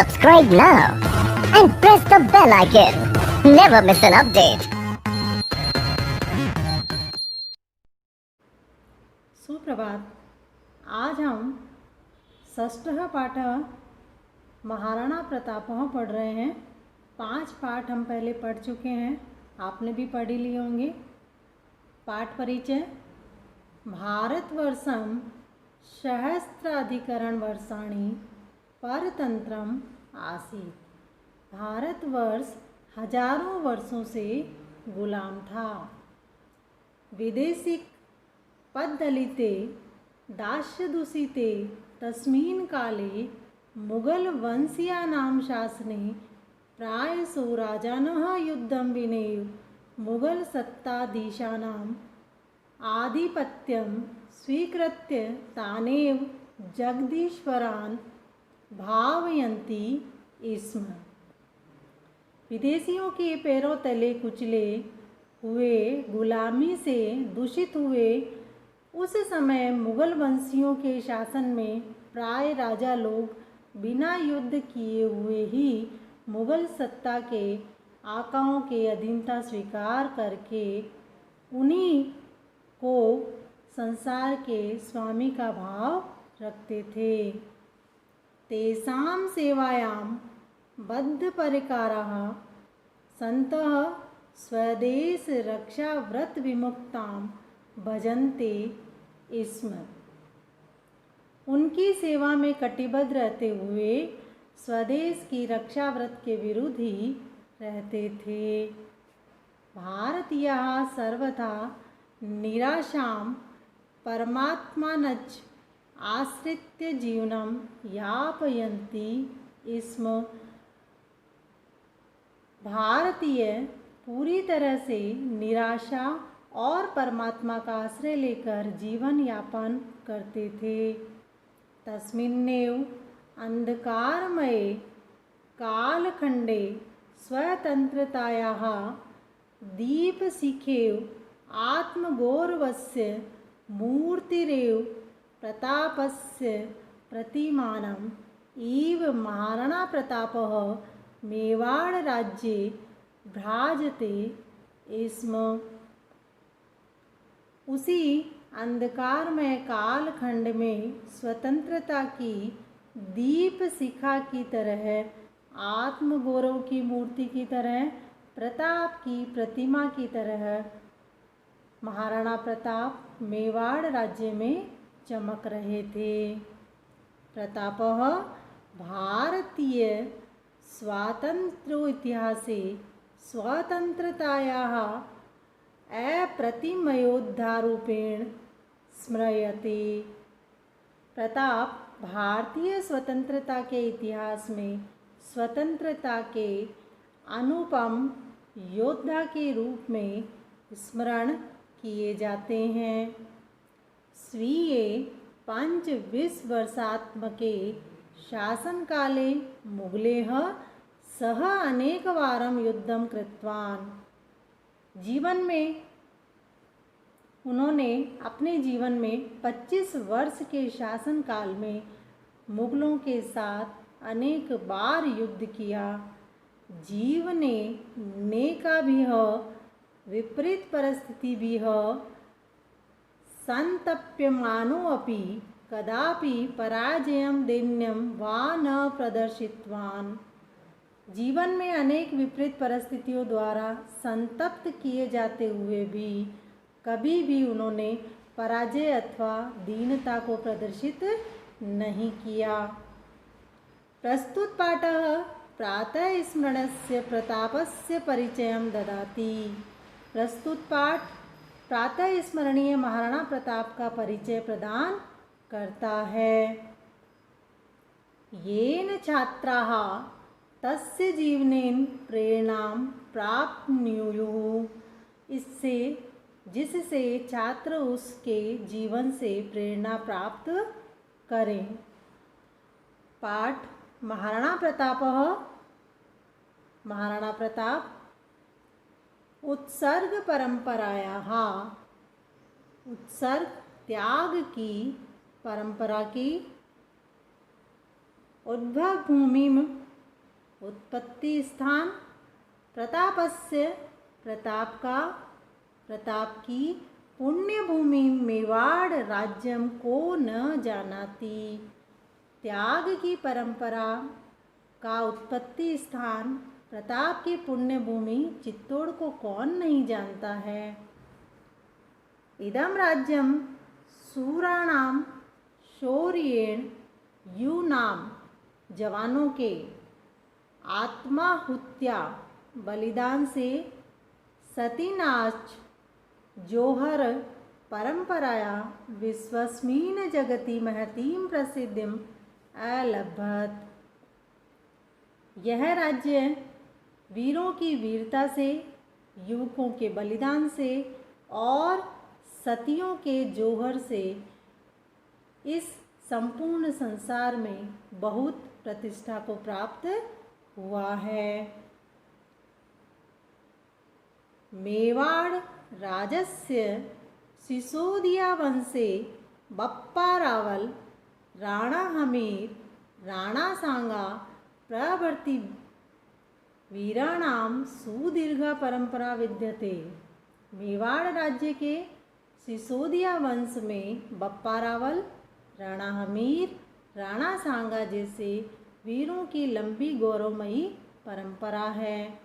Subscribe now and press the bell icon. Never miss an update. सुप्रभात। आज हम षष्ठः पाठः महाराणा प्रतापः पढ़ रहे हैं। 5 पाठ हम पहले पढ़ चुके हैं, आपने भी पढ़ ही लिए होंगे। पाठ परिचय। भारतवर्षं सहस्राधिकरण वर्षाणि परतंत्रम आसीत्। भारतवर्ष हजारों वर्षों से गुलाम था। विदेशी पद्दलिते दास्यदूषिते तस्मिन् काले मुगल वंशीयानां शासने प्रायशो राजानः युद्धं विनेय मुगल सत्ताधीशानाम् आधिपत्यं स्वीकृत्य तानेव जगदीश्वरान् भावयन्ति स्म। विदेशियों के पैरों तले कुचले हुए, गुलामी से दूषित हुए उस समय मुगल वंशियों के शासन में प्राय राजा लोग बिना युद्ध किए हुए ही मुगल सत्ता के आकाओं के अधीनता स्वीकार करके उन्हीं को संसार के स्वामी का भाव रखते थे। तेषां सेवायां बद्धपरिकराः सन्तः स्वदेश रक्षा व्रत विमुक्तां भजन्ते स्म। उनकी सेवा में कटिबद्ध रहते हुए स्वदेश की रक्षा व्रत के विरुद्ध ही रहते थे। भारतीयाः सर्वथा निराशां परमात्मानञ्च आश्रित्य जीवनं यापयन्ति स्म। भारतीय पूरी तरह से निराशा और परमात्मा का आश्रय लेकर जीवन यापन करते थे। तस्मिन्नेव अंधकारमये कालखंडे स्वतंत्रतायाः दीपशिखेव आत्मगौरवस्य मूर्तिरेव प्रतापस्य प्रतिमानम् इव महाराणा प्रतापः मेवाड़ राज्ये भ्राजते स्म। उसी अंधकारमय कालखंड में स्वतंत्रता की दीप शिखा की तरह, आत्मगौरव की मूर्ति की तरह, प्रताप की प्रतिमा की तरह महाराणा प्रताप मेवाड़ राज्य में चमक रहे थे। प्रतापः भारतीय स्वातन्त्र्योतिहासे स्वतन्त्रतायाः अप्रतिमयोद्धारूपेण स्मर्यते। प्रताप भारतीय स्वतंत्रता के इतिहास में स्वतंत्रता के अनुपम योद्धा के रूप में स्मरण किए जाते हैं। स्वीये पञ्चविंशवर्षात्मके शासनकाले मुगलैः सह अनेकवारं युद्धं कृतवान्। जीवन में उन्होंने अपने जीवन में 25 वर्ष के शासनकाल में मुगलों के साथ अनेक बार युद्ध किया। जीवने नेकाभिः विपरीत परिस्थितिभिः संतप्यमानोऽपि कदापि पराजयं दैन्यं वा न प्रदर्शितवान्। जीवन में अनेक विपरीत परिस्थितियों द्वारा संतप्त किए जाते हुए भी कभी भी उन्होंने पराजय अथवा दीनता को प्रदर्शित नहीं किया। प्रस्तुत पाठः प्रातः स्मरणस्य प्रतापस्य परिचयं ददाति। प्रस्तुत पाठ प्रातः स्मरणीय महाराणा प्रताप का परिचय प्रदान करता है। येन छात्राः तस्य जीवनेन प्रेरणां प्राप्नुयुः। इससे जिससे छात्र उसके जीवन से प्रेरणा प्राप्त करें। पाठ महाराणा प्रतापः महाराणा प्रताप उत्सर्ग परंपरायाः। उत्सर्ग त्याग की परंपरा की। उद्भव भूमि उत्पत्ति स्थान प्रतापस्य, प्रताप का, प्रताप की पुण्यभूमि मेवाड़ राज्यम को न जानाति। त्याग की परंपरा का उत्पत्ति स्थान प्रताप की पुण्यभूमि चित्तौड़ को कौन नहीं जानता है। इदम राज्यम सूराणाम शौर्येण यूनाम, जवानों के आत्माहुत्या बलिदान से, सतीनाच जोहर परंपराया विश्वस्मिन् जगति महतीं प्रसिद्धिम अलभत। यह राज्य वीरों की वीरता से, युवकों के बलिदान से और सतियों के जोहर से इस संपूर्ण संसार में बहुत प्रतिष्ठा को प्राप्त हुआ है। मेवाड़ राजस्य सिसोदिया वंशे बप्पा रावल, राणा हमीर, राणा सांगा प्रभृति वीराणाम सुदीर्घा परंपरा विद्यते। मेवाड़ राज्य के सिसोदिया वंश में बप्पा रावल, राणा हमीर, राणा सांगा जैसे वीरों की लंबी गौरवमयी परंपरा है।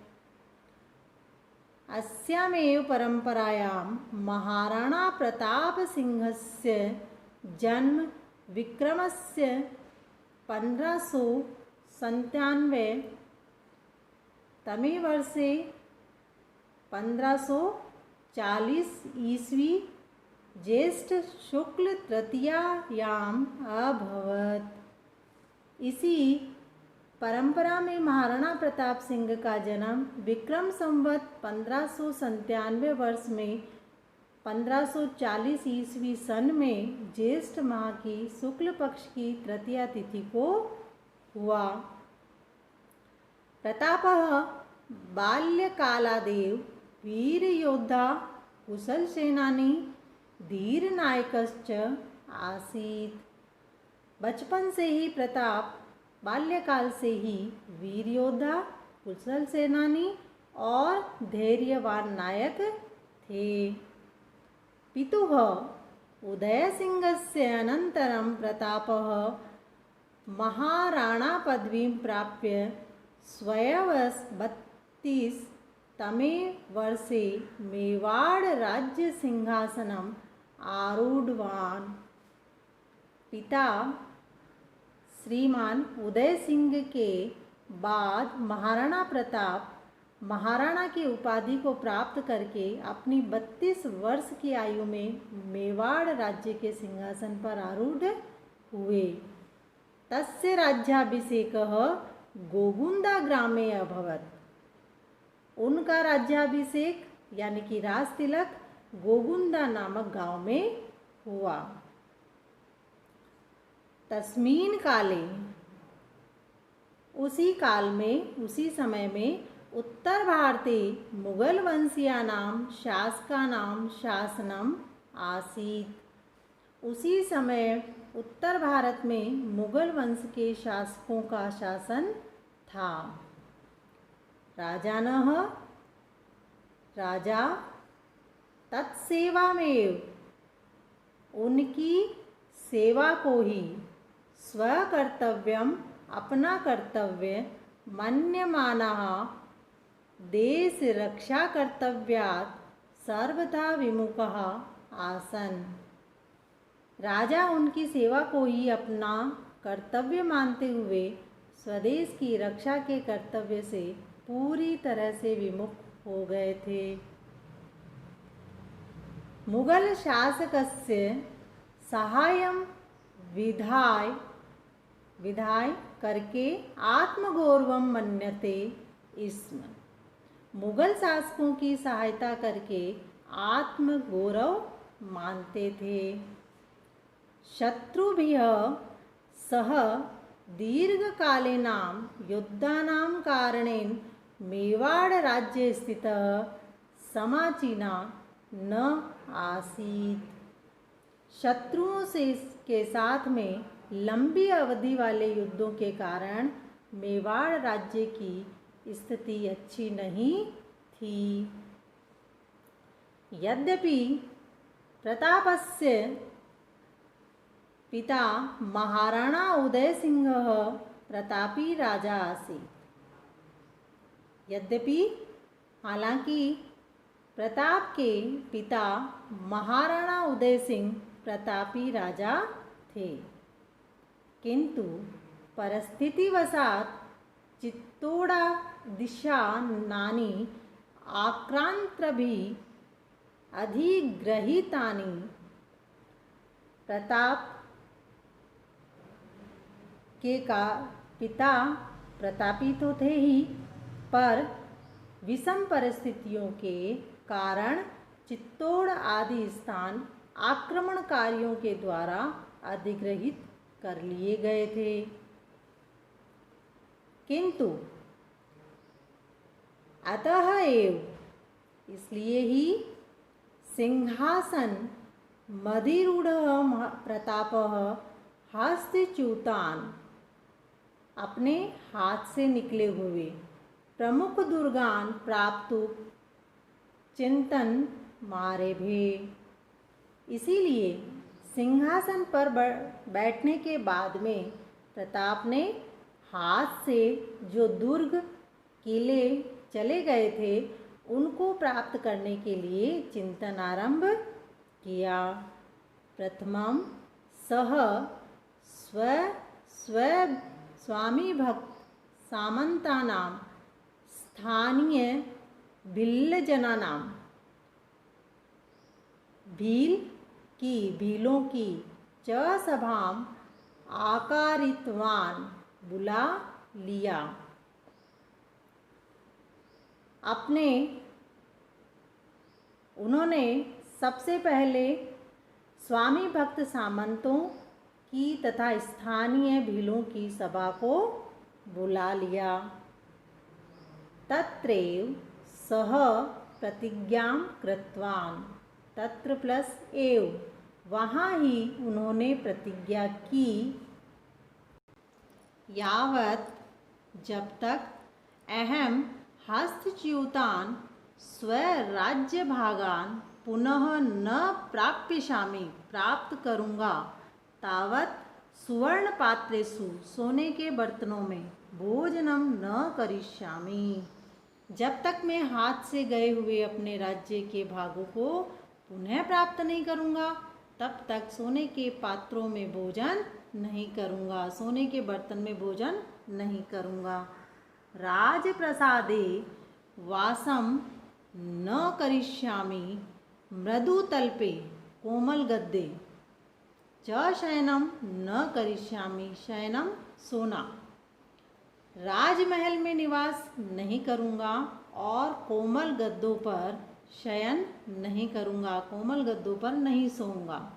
अस्यामेव परंपरायां महाराणा प्रताप सिंहस्य जन्म विक्रमस्य 1597 तमे वर्षे 1540 ईस्वी ज्येष्ठ शुक्ल तृतीयायाम अभवत। इसी परंपरा में महाराणा प्रताप सिंह का जन्म विक्रम संवत 1597 वर्ष में 1540 ईस्वी सन में ज्येष्ठ माह की शुक्ल पक्ष की तृतीया तिथि को हुआ। प्रतापः बाल्यकालादेव वीर योद्धा कुशल सेनानी धीर नायकश्च आसीत्। बचपन से ही प्रताप बाल्यकाल से ही वीर योद्धा, कुशल सेनानी और धैर्यवान नायक थे। पितुः उदयसिंहस्य अनन्तरं प्रतापः महाराणा पदवीं प्राप्य स्वयं 32 तमे वर्षे मेवाड़ राज्य सिंहासनम आरूढ़वान्। पिता श्रीमान उदय सिंह के बाद महाराणा प्रताप महाराणा की उपाधि को प्राप्त करके अपनी 32 वर्ष की आयु में मेवाड़ राज्य के सिंहासन पर आरूढ़ हुए। तस्य राज्याभिषेकः गोगुंदा ग्रामे अभवत। उनका राज्याभिषेक यानी कि राज तिलक गोगुंदा नामक गांव में हुआ। तस्मीन काले, उसी काल में, उसी समय में उत्तर भारते मुगल वंशीयानां शासकानां शासनम आसीत्। उसी समय उत्तर भारत में मुगल वंश के शासकों का शासन था। राजानः, राजा तत्सेवामेव, उनकी सेवा को ही स्वकर्तव्यम, अपना कर्तव्य मन्यमानः देश रक्षा कर्तव्यात् सर्वथा विमुखः आसन। राजा उनकी सेवा को ही अपना कर्तव्य मानते हुए स्वदेश की रक्षा के कर्तव्य से पूरी तरह से विमुख हो गए थे। मुगल शासकस्य सहायं विधाय करके आत्मगौरवं मन्यते स्म। मुगल शासकों की सहायता करके आत्मगौरव मानते थे। शत्रुभिः सह दीर्घकालीनां युद्धानां कारणेन मेवाड़ राज्य स्थितः समाचीना न आसीत्। शत्रुओं से के साथ में लंबी अवधि वाले युद्धों के कारण मेवाड़ राज्य की स्थिति अच्छी नहीं थी। यद्यपि प्रतापस्य पिता महाराणा उदय सिंहः प्रतापी राजा आसीत्। यद्यपि हालांकि प्रताप के पिता महाराणा उदय सिंह प्रतापी राजा थे, किंतु परिस्थितिवशात् चित्तोडा दिशा नानी आक्रांत्रभिः अधिग्रहीतानि। प्रताप के का पिता प्रतापी तो थे ही, पर विषम परिस्थितियों के कारण चित्तौड़ आदि स्थान आक्रमणकारियों के द्वारा अधिग्रहित कर लिए गए थे। किंतु अतः एव इसलिए ही सिंहासन मधिरूढ़ः प्रतापः हस्तच्युतान् अपने हाथ से निकले हुए प्रमुख दुर्गान प्राप्त चिंतन मारे भी। इसीलिए सिंहासन पर बैठने के बाद में प्रताप ने हाथ से जो दुर्ग किले चले गए थे उनको प्राप्त करने के लिए चिंतन आरंभ किया। प्रथमम सह स्वामी भक्त सामंतानां स्थानीय भिल्लजनानां भीलों की च सभाम आकारितवान बुला लिया। उन्होंने सबसे पहले स्वामी भक्त सामंतों की तथा स्थानीय भीलों की सभा को बुला लिया। तत्रैव सह प्रतिज्ञां कृतवान, तत्र प्लस एव वहाँ ही उन्होंने प्रतिज्ञा की, यावत जब तक अहम हस्तच्युतान स्वराज्य भागान पुनः न प्राप्यशामि प्राप्त करूँगा, तावत सुवर्ण पात्रेषु सोने के बर्तनों में भोजनम न करिष्यामि। जब तक मैं हाथ से गए हुए अपने राज्य के भागों को पुनः प्राप्त नहीं करूँगा, तब तक सोने के पात्रों में भोजन नहीं करूँगा, सोने के बर्तन में भोजन नहीं करूँगा। राजप्रसादे वासम न करिष्यामि, मृदु तल्पे कोमल गद्दे च शयनम न करिष्यामि, शयनम सोना। राजमहल में निवास नहीं करूँगा और कोमल गद्दों पर शयन नहीं करूँगा, कोमल गद्दों पर नहीं सोऊंगा।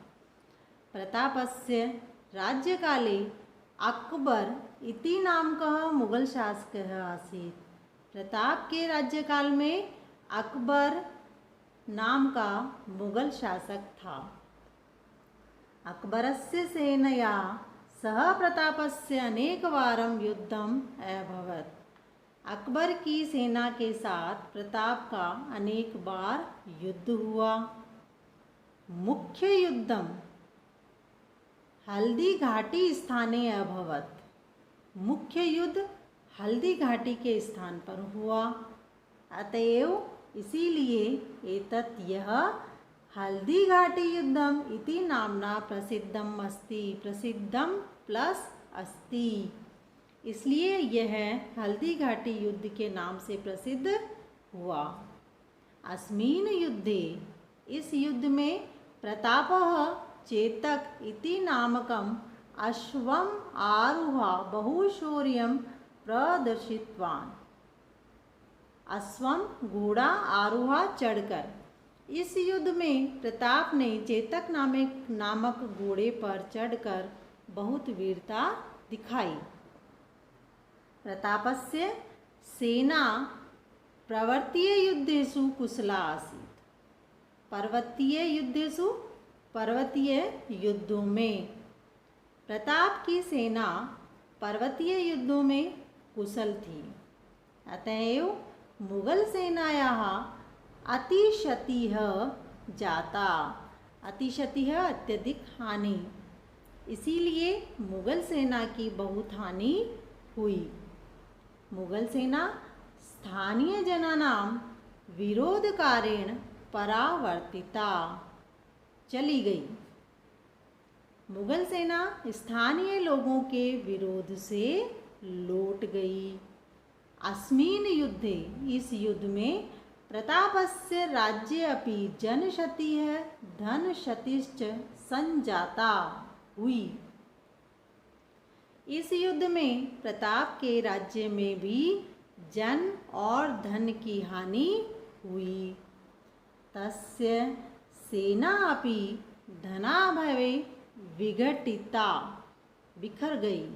प्रतापस्य राज्यकाले अकबर इति नामकः मुगल शासकः आसीत्। प्रताप के राज्यकाल में अकबर नाम का मुगल शासक था। अकबरस्य सेनया सह प्रतापस्य अनेकवारं युद्धम् अभवत्। अकबर की सेना के साथ प्रताप का अनेक बार युद्ध हुआ। मुख्य युद्धम हल्दी घाटी स्थाने अभवत्। मुख्य युद्ध हल्दी घाटी के स्थान पर हुआ। अतएव इसीलिए एतत् यह हल्दी घाटी युद्धम इति नामना प्रसिद्धम अस्ति। प्रसिद्धम प्लस अस्ति, इसलिए यह हल्दी घाटी युद्ध के नाम से प्रसिद्ध हुआ। अस्मिन् युद्धे, इस युद्ध में प्रतापः चेतक इति नामकम अश्वम आरुहा बहुशौर्यं प्रदर्शितवान्। अश्वम घोड़ा आरोहा चढ़कर। इस युद्ध में प्रताप ने चेतक नामक घोड़े पर चढ़कर बहुत वीरता दिखाई। प्रतापस्य सेना पर्वतीय युद्धेषु कुशला आसीत्। पर्वतीय युद्धों में प्रताप की सेना पर्वतीय युद्धों में कुशल थी। अतएव मुगल सेनायाः अतिशतिः जाता। अतिशतिः अत्यधिक हानि, इसीलिए मुगल सेना की बहुत हानि हुई। मुगल सेना स्थानीय जनानां विरोधकारेण परावर्तिता, चली गई। मुगल सेना स्थानीय लोगों के विरोध से लौट गई। अस्मिन् युद्धे, इस युद्ध में प्रतापस्य राज्ये अपि जनक्षतिः धनक्षतिश्च संजाता हुई। इस युद्ध में प्रताप के राज्य में भी जन और धन की हानि हुई। तस्य सेना अपि धनाभावे विघटिता, बिखर गई।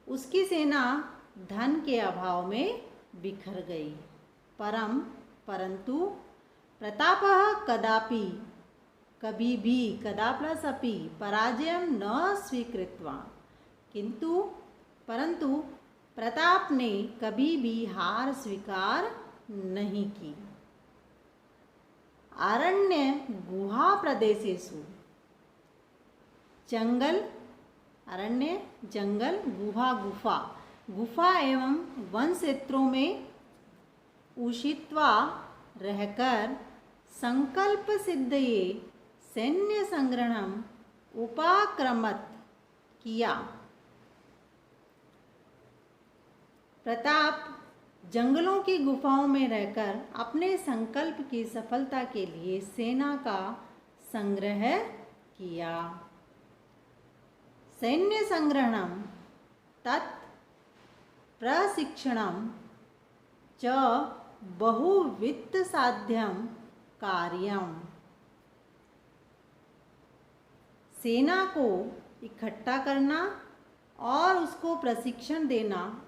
उसकी सेना धन के अभाव में बिखर गई। परंतु प्रतापः कदापि, कभी भी, कदा प्लस अपि, पराजयं न स्वीकृतवान्, परंतु प्रताप ने कभी भी हार स्वीकार नहीं की। अरण्य गुहा प्रदेशेषु, जंगल, अरण्य जंगल, गुफा एवं वन क्षेत्रों में उषित्वा रहकर संकल्प सिद्धये सैन्य संग्रहणम उपाक्रमत किया। प्रताप जंगलों की गुफाओं में रहकर अपने संकल्प की सफलता के लिए सेना का संग्रह किया। सैन्य संग्रहणम तत् प्रशिक्षणम च बहुवित्त साध्यम कार्यम। सेना को इकट्ठा करना और उसको प्रशिक्षण देना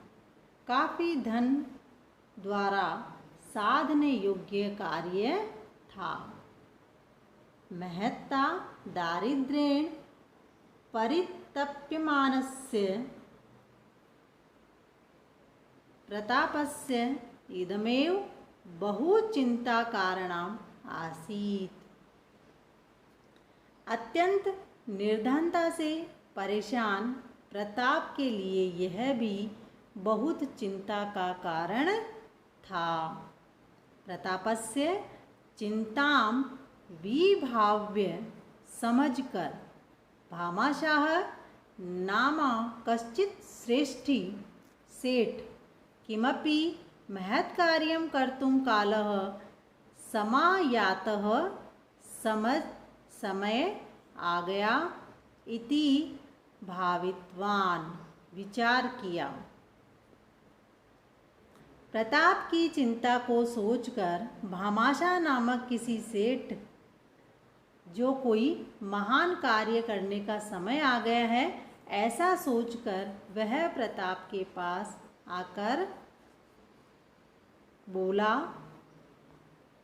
काफ़ी धन द्वारा साधने योग्य कार्य था। महत्ता दारिद्र्येण परितप्यमानस्य प्रतापस्य इदमेव बहु चिंता कारणम आसीत्। अत्यंत निर्धनता से परेशान प्रताप के लिए यह भी बहुत चिंता का कारण था। प्रतापस्य चिंतां विभाव्य समझकर भामाशाह नाम कश्चित् श्रेष्ठी सेठ किमपि महत् कार्यं कर्तुं कालः समायातः समय आ गया इति भावितवान, विचार किया। प्रताप की चिंता को सोचकर भामाशाह नामक किसी सेठ, जो कोई महान कार्य करने का समय आ गया है, ऐसा सोचकर वह प्रताप के पास आकर बोला।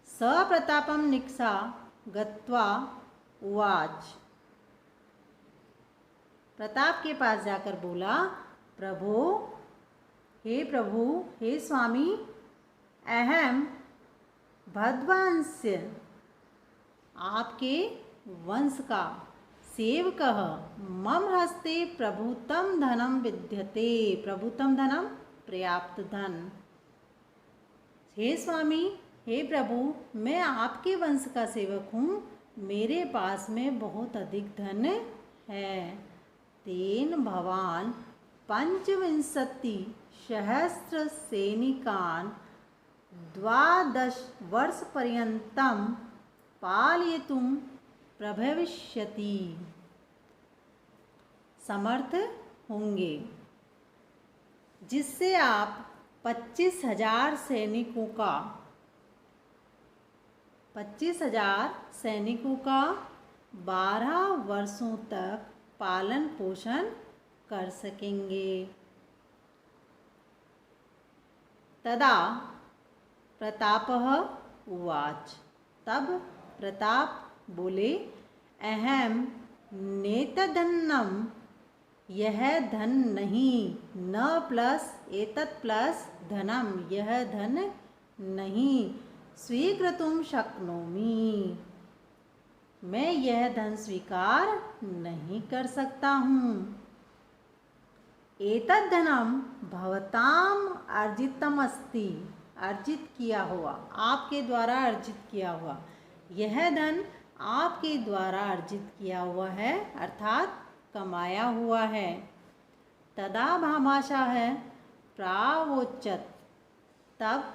स प्रतापम निक्सा गत्वा उवाच। प्रताप के पास जाकर बोला, प्रभो, हे स्वामी, अहम भद्वंस्य, आपके वंश का सेवकः, मम हस्ते प्रभुतम धनम विद्यते, प्रभुतम धनम पर्याप्त धन। हे स्वामी, हे प्रभु, मैं आपके वंश का सेवक हूँ, मेरे पास में बहुत अधिक धन है। तेन भवान 25 सहस्र सैनिकान् 12 वर्ष पर्यन्तं पालयितुं प्रभविष्यति, समर्थ होंगे, जिससे आप 25,000 सैनिकों का 12 वर्षों तक पालन पोषण कर सकेंगे। तदा प्रतापः उवाच, तब प्रताप बोले, अहम नेतदन्नम यह धन नहीं, न प्लस एतत् प्लस धनम, यह धन नहीं, स्वीकृतुं शक्नोमि, मैं यह धन स्वीकार नहीं कर सकता हूँ। एतद् धनम भवताम अर्जितम अस्ति, अर्जित किया हुआ, आपके द्वारा अर्जित किया हुआ, यह धन आपके द्वारा अर्जित किया हुआ है, अर्थात कमाया हुआ है। तदा भामाशाह प्रावोचत, तब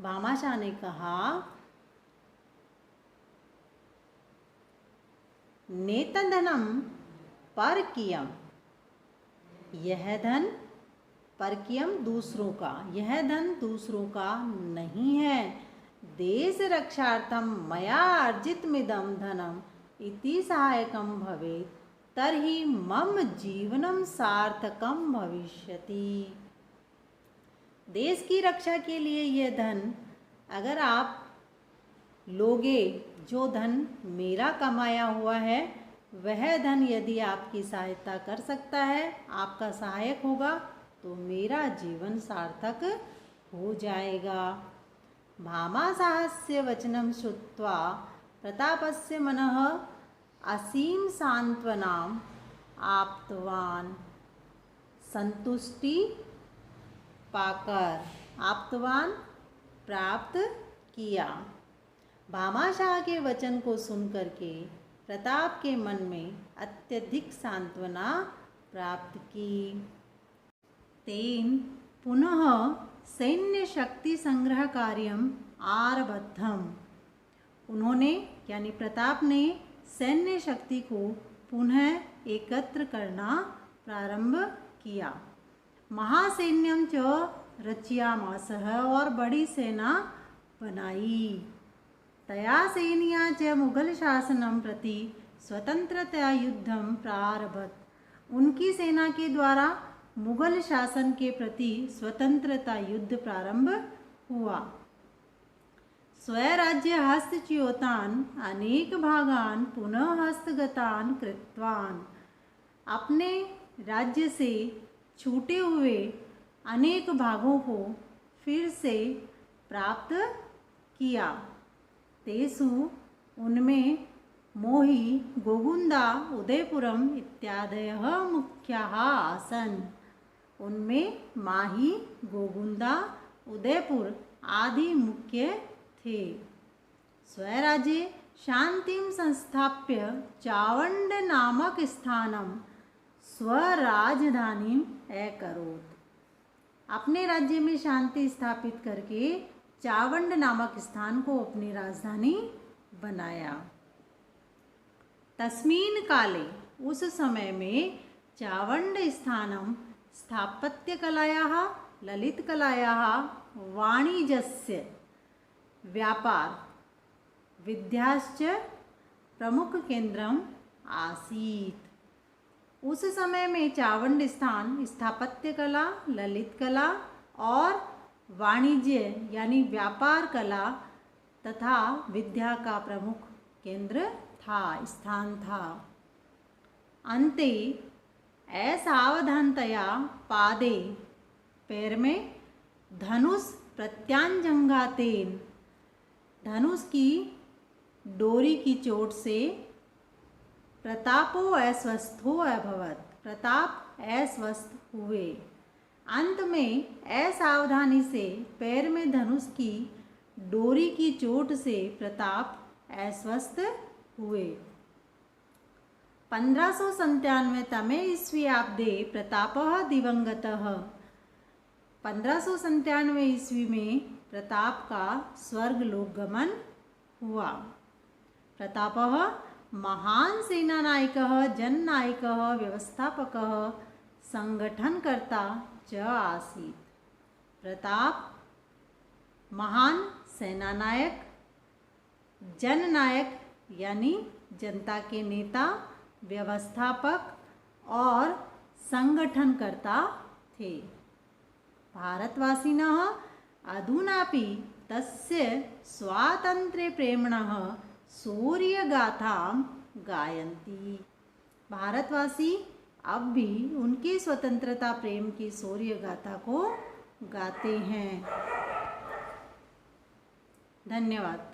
भामाशाह ने कहा, नेतधनम परकीयम, यह धन परकीयम दूसरों का, यह धन दूसरों का नहीं है। देश रक्षार्थम मया अर्जितमिदं धनम इति सहायकम भवेत् तर्हि मम जीवनम सार्थकम भविष्यति। देश की रक्षा के लिए यह धन अगर आप लोगे, जो धन मेरा कमाया हुआ है, वह धन यदि आपकी सहायता कर सकता है, आपका सहायक होगा, तो मेरा जीवन सार्थक हो जाएगा। भामाशाहस्य वचनं श्रुत्वा प्रतापस्य मनः असीम सांत्वनाम् आप्तवान्, संतुष्टि पाकर, आप्तवान प्राप्त किया। भामाशाह के वचन को सुनकर के प्रताप के मन में अत्यधिक सांत्वना प्राप्त की। तेन पुनः सैन्य शक्ति संग्रह कार्यम आरब्धम, उन्होंने यानी प्रताप ने सैन्य शक्ति को पुनः एकत्र करना प्रारंभ किया। महासैन्यम च रचयामासः, और बड़ी सेना बनाई। तया सेनया च मुगल शासनम प्रति स्वतंत्रता युद्धम प्रारभत, उनकी सेना के द्वारा मुगल शासन के प्रति स्वतंत्रता युद्ध प्रारंभ हुआ। स्वराज्य हस्तच्युतान् अनेक भागान् पुनः हस्तगतान् कृतवान्, अपने राज्य से छूटे हुए अनेक भागों को फिर से प्राप्त किया। तेसु, उनमें मोही, गोगुंदा, उदयपुरम इत्यादयः मुख्याः आसन्, उनमें माही, गोगुंदा, उदयपुर आदि मुख्य थे। स्वराज्ये शांतिं संस्थाप्य चावंड नामक स्थानम स्वराजधानीम अकरोत्, अपने राज्य में शांति स्थापित करके चावंड नामक स्थान को अपनी राजधानी बनाया। तस्मीन काले, उस समय में चावंड स्थानम स्थापत्य कलायाः, ललित कलायाः, वाणिज्यस्य, व्यापार, विद्याश्च प्रमुख केंद्रम आसीत्। उस समय में चावंड स्थान स्थापत्य कला, ललित कला और वाणिज्य यानी व्यापार कला तथा विद्या का प्रमुख केंद्र था, स्थान था। अन्ते असावधानतया पादे, पैर में धनुष प्रत्यांजंघातेन, धनुष की डोरी की चोट से प्रतापो अस्वस्थो अभवत्, प्रताप अस्वस्थ हुए। अंत में असावधानी से पैर में धनुष की डोरी की चोट से प्रताप अस्वस्थ हुए। 1597 ईस्वीयाब्दे प्रतापः दिवंगतः, 1597 ईस्वी में प्रताप का स्वर्ग लोक गमन हुआ। प्रतापः महान सेनानायकः, जननायकः, व्यवस्थापकः, संगठनकर्ता च आसीत्। प्रताप महान सेनानायक, जननायक यानी जनता के नेता, व्यवस्थापक और संगठनकर्ता थे। भारतवासिनः अधुनापि तस्य स्वातंत्र्य प्रेम्णः शौर्यगाथां गायन्ति। भारतवासी अब भी उनके स्वतंत्रता प्रेम की शौर्य गाथा को गाते हैं। धन्यवाद।